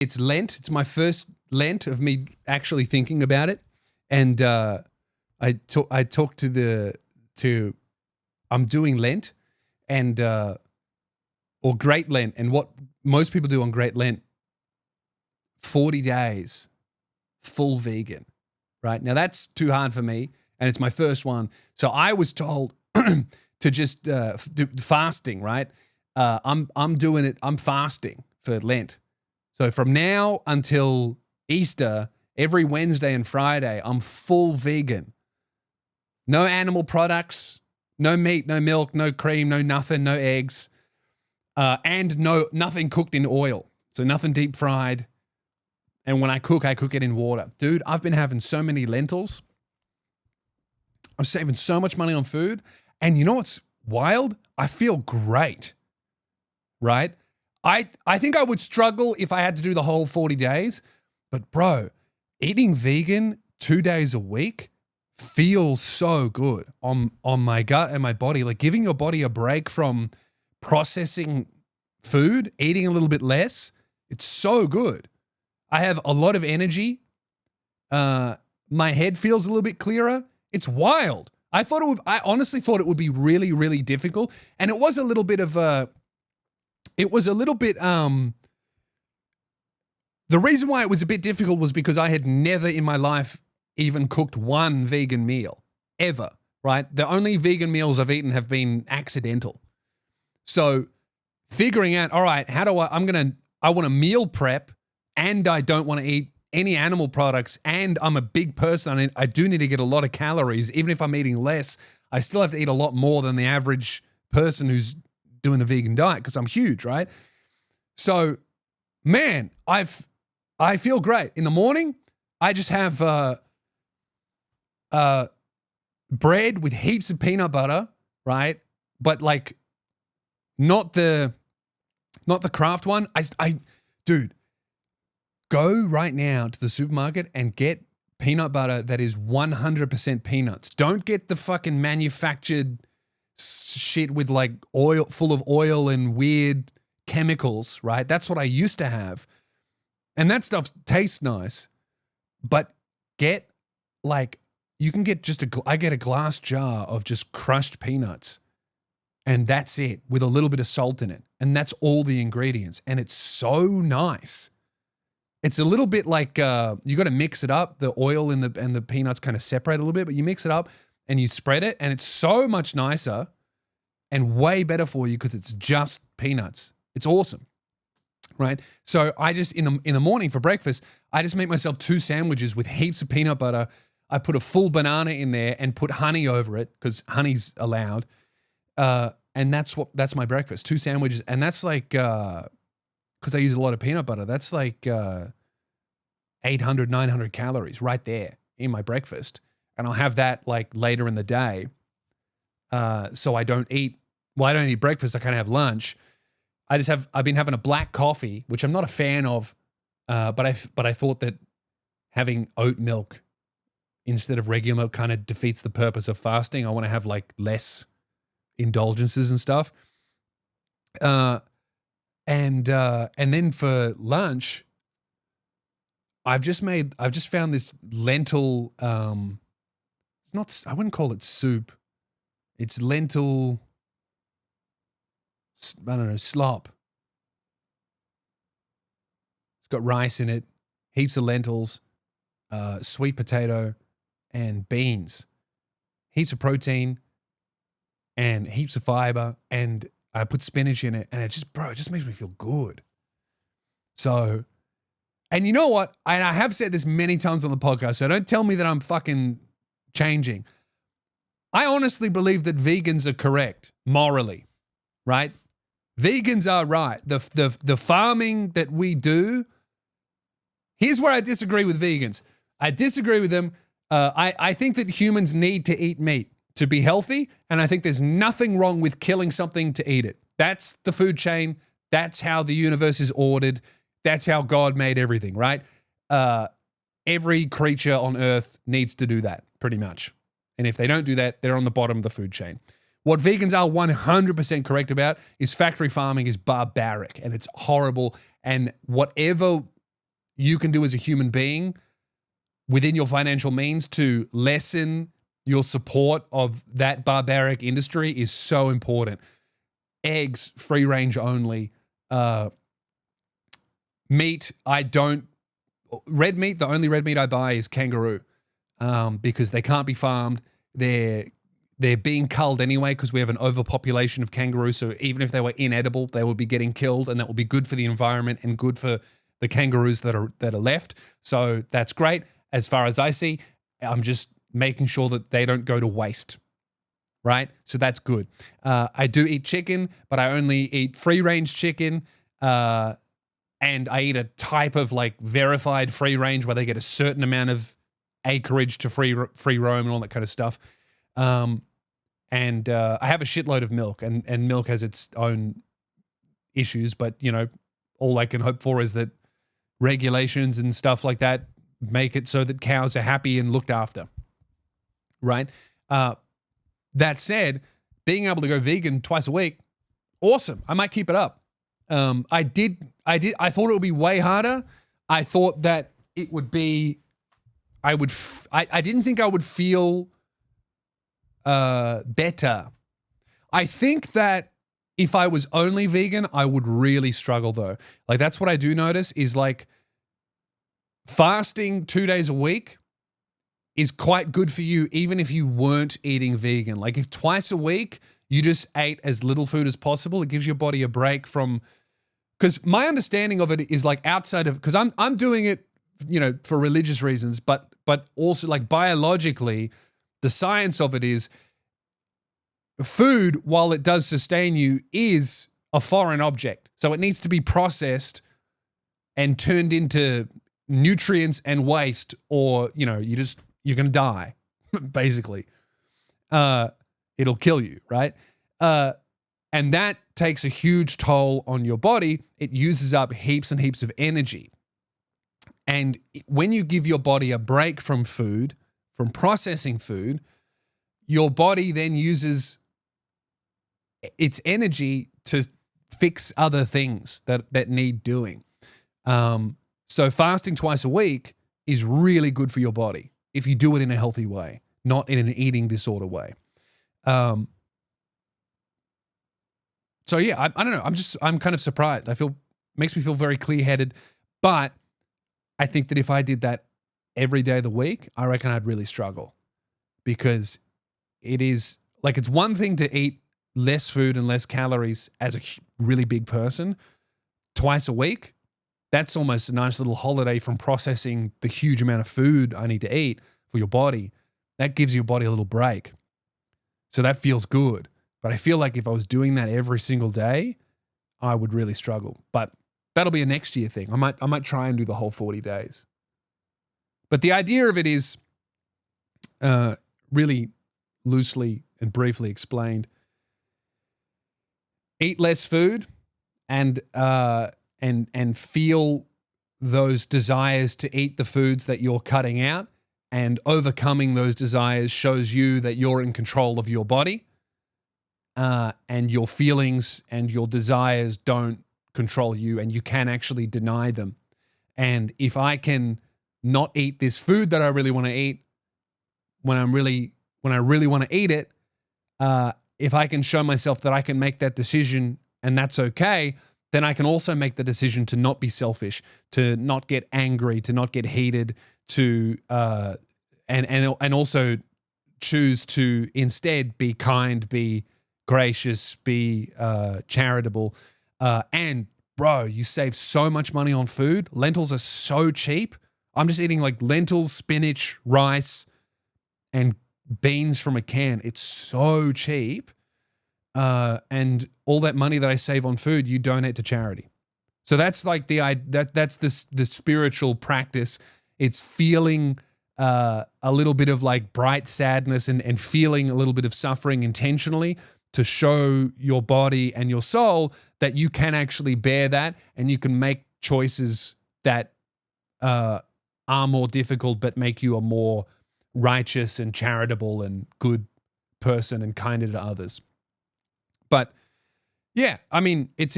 It's Lent. It's my first Lent of me actually thinking about it. And I talked to I'm doing Lent and or Great Lent, and what most people do on Great Lent, 40 days full vegan, right? Now that's too hard for me, and it's my first one. So I was told to just do fasting, right? I'm doing it. I'm fasting for Lent. So from now until Easter, every Wednesday and Friday, I'm full vegan. No animal products, no meat, no milk, no cream, no nothing, no eggs, and nothing cooked in oil. So nothing deep fried. And when I cook it in water. Dude, I've been having so many lentils. I'm saving so much money on food. And you know what's wild? I feel great, right? I think I would struggle if I had to do the whole 40 days. But bro, eating vegan 2 days a week feels so good on my gut and my body. Like giving your body a break from processing food, eating a little bit less, it's so good. I have a lot of energy. My head feels a little bit clearer. It's wild. I honestly thought it would be really, really difficult. And it was a little bit the reason why it was a bit difficult was because I had never in my life even cooked one vegan meal, ever, right? The only vegan meals I've eaten have been accidental. So figuring out, all right, I want to meal prep, and I don't want to eat any animal products, and I'm a big person. I do need to get a lot of calories. Even if I'm eating less, I still have to eat a lot more than the average person who's doing a vegan diet because I'm huge, right? So, man, I feel great. In the morning, I just have bread with heaps of peanut butter, right? But like not the Kraft one. Dude, go right now to the supermarket and get peanut butter that is 100% peanuts. Don't get the fucking manufactured shit with like oil, full of oil and weird chemicals, right? That's what I used to have. And that stuff tastes nice. But get like, you can get I get a glass jar of just crushed peanuts. And that's it, with a little bit of salt in it. And that's all the ingredients. And it's so nice. It's a little bit like you got to mix it up. The oil and the peanuts kind of separate a little bit, but you mix it up and you spread it, and it's so much nicer and way better for you because it's just peanuts. It's awesome, right? So I just in the morning for breakfast, I just make myself 2 sandwiches with heaps of peanut butter. I put a full banana in there and put honey over it because honey's allowed, and that's my breakfast. 2 sandwiches, and that's like. Because I use a lot of peanut butter, that's like 800, 900 calories right there in my breakfast. And I'll have that like later in the day. So I don't eat breakfast, I kind of have lunch. I've been having a black coffee, which I'm not a fan of, but I thought that having oat milk instead of regular milk kind of defeats the purpose of fasting. I want to have like less indulgences and stuff. And then for lunch, I've just found this lentil, I wouldn't call it soup. It's lentil, I don't know, slop. It's got rice in it, heaps of lentils, sweet potato, and beans. Heaps of protein and heaps of fiber, and I put spinach in it, and it just makes me feel good. So, and you know what? I have said this many times on the podcast, so don't tell me that I'm fucking changing. I honestly believe that vegans are correct morally, right? Vegans are right. The farming that we do, here's where I disagree with vegans. I disagree with them. I think that humans need to eat meat to be healthy, and I think there's nothing wrong with killing something to eat it. That's the food chain. That's how the universe is ordered. That's how God made everything, right? Every creature on earth needs to do that, pretty much. And if they don't do that, they're on the bottom of the food chain. What vegans are 100% correct about is factory farming is barbaric and it's horrible. And whatever you can do as a human being within your financial means to lessen your support of that barbaric industry is so important. Eggs, free range only. Meat, red meat, the only red meat I buy is kangaroo, because they can't be farmed. They're being culled anyway because we have an overpopulation of kangaroos. So even if they were inedible, they would be getting killed, and that would be good for the environment and good for the kangaroos that are left. So that's great. As far as I see, I'm just making sure that they don't go to waste, right? So that's good. I do eat chicken, but I only eat free-range chicken, and I eat a type of like verified free-range where they get a certain amount of acreage to free roam and all that kind of stuff. And I have a shitload of milk, and milk has its own issues, but all I can hope for is that regulations and stuff like that make it so that cows are happy and looked after, right? That said, being able to go vegan twice a week, awesome. I might keep it up. I thought it would be way harder. I thought that it would be, I didn't think I would feel better. I think that if I was only vegan, I would really struggle though. Like that's what I do notice is like fasting 2 days a week is quite good for you even if you weren't eating vegan. Like if twice a week you just ate as little food as possible, it gives your body a break from, because my understanding of it is like outside of, because I'm doing it, for religious reasons, but also like biologically, the science of it is food, while it does sustain you, is a foreign object. So it needs to be processed and turned into nutrients and waste, or, you're going to die, basically. It'll kill you, right? And that takes a huge toll on your body. It uses up heaps and heaps of energy. And when you give your body a break from food, from processing food, your body then uses its energy to fix other things that need doing. So fasting twice a week is really good for your body if you do it in a healthy way, not in an eating disorder way. So yeah, I don't know. I'm kind of surprised. Makes me feel very clear-headed, but I think that if I did that every day of the week, I reckon I'd really struggle, because it is like, it's one thing to eat less food and less calories as a really big person twice a week. That's almost a nice little holiday from processing the huge amount of food I need to eat for your body. That gives your body a little break. So that feels good. But I feel like if I was doing that every single day, I would really struggle. But that'll be a next year thing. I might try and do the whole 40 days. But the idea of it is, really loosely and briefly explained, eat less food and feel those desires to eat the foods that you're cutting out, and overcoming those desires shows you that you're in control of your body, and your feelings and your desires don't control you, and you can actually deny them. And if I can not eat this food that I really want to eat when I really want to eat it, if I can show myself that I can make that decision and that's okay, then I can also make the decision to not be selfish, to not get angry, to not get heated, to and also choose to instead be kind, be gracious, be charitable. And bro, you save so much money on food. Lentils are so cheap. I'm just eating like lentils, spinach, rice, and beans from a can. It's so cheap. And all that money that I save on food, you donate to charity. So that's like that's the spiritual practice. It's feeling a little bit of like bright sadness and feeling a little bit of suffering intentionally to show your body and your soul that you can actually bear that, and you can make choices that are more difficult but make you a more righteous and charitable and good person and kinder to others. But yeah, I mean, it's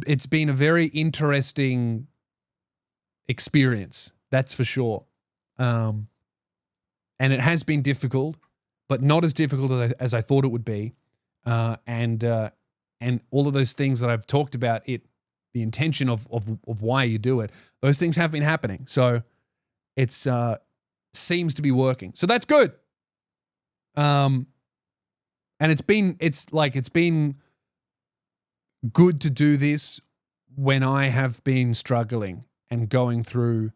it's been a very interesting experience. That's for sure. And it has been difficult, but not as difficult as I thought it would be. And all of those things that I've talked about, the intention of why you do it, those things have been happening. So it's seems to be working. So that's good. And it's been good to do this when I have been struggling and going through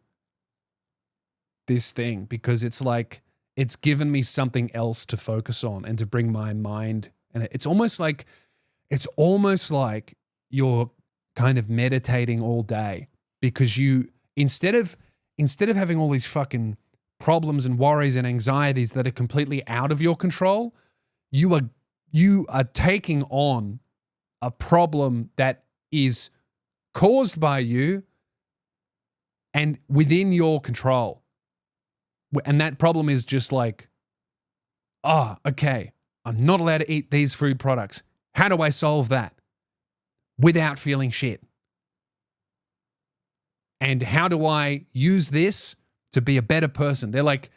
this thing, because it's like it's given me something else to focus on and to bring my mind. And it's almost like you're kind of meditating all day, because you instead of having all these fucking problems and worries and anxieties that are completely out of your control, you are taking on a problem that is caused by you and within your control. And that problem is just like, okay, I'm not allowed to eat these food products. How do I solve that without feeling shit? And how do I use this to be a better person? They're like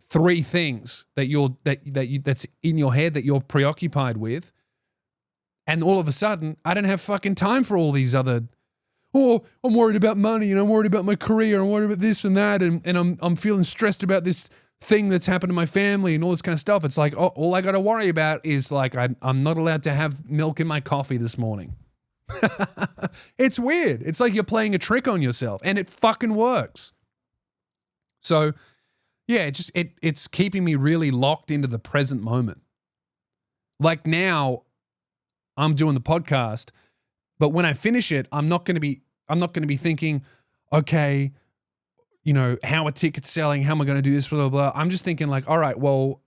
3 things that's in your head that you're preoccupied with. And all of a sudden, I don't have fucking time for all these other, I'm worried about money, and I'm worried about my career, and I'm worried about this and that, and I'm feeling stressed about this thing that's happened to my family and all this kind of stuff. It's like, all I got to worry about is like I'm not allowed to have milk in my coffee this morning. It's weird. It's like you're playing a trick on yourself, and it fucking works. So, yeah, it's keeping me really locked into the present moment. Like now, I'm doing the podcast, but when I finish it, I'm not going to be thinking, okay, you know, how are tickets selling? How am I going to do this? Blah, blah, blah. I'm just thinking like, all right, well,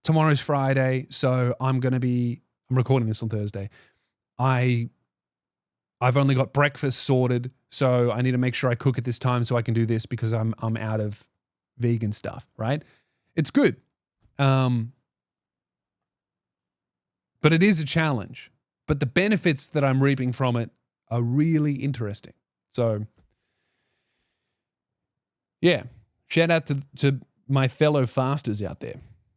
tomorrow's Friday, so I'm recording this on Thursday. I've only got breakfast sorted, so I need to make sure I cook at this time so I can do this because I'm out of vegan stuff, right? It's good. But it is a challenge. But the benefits that I'm reaping from it are really interesting. So, yeah, shout out to my fellow fasters out there.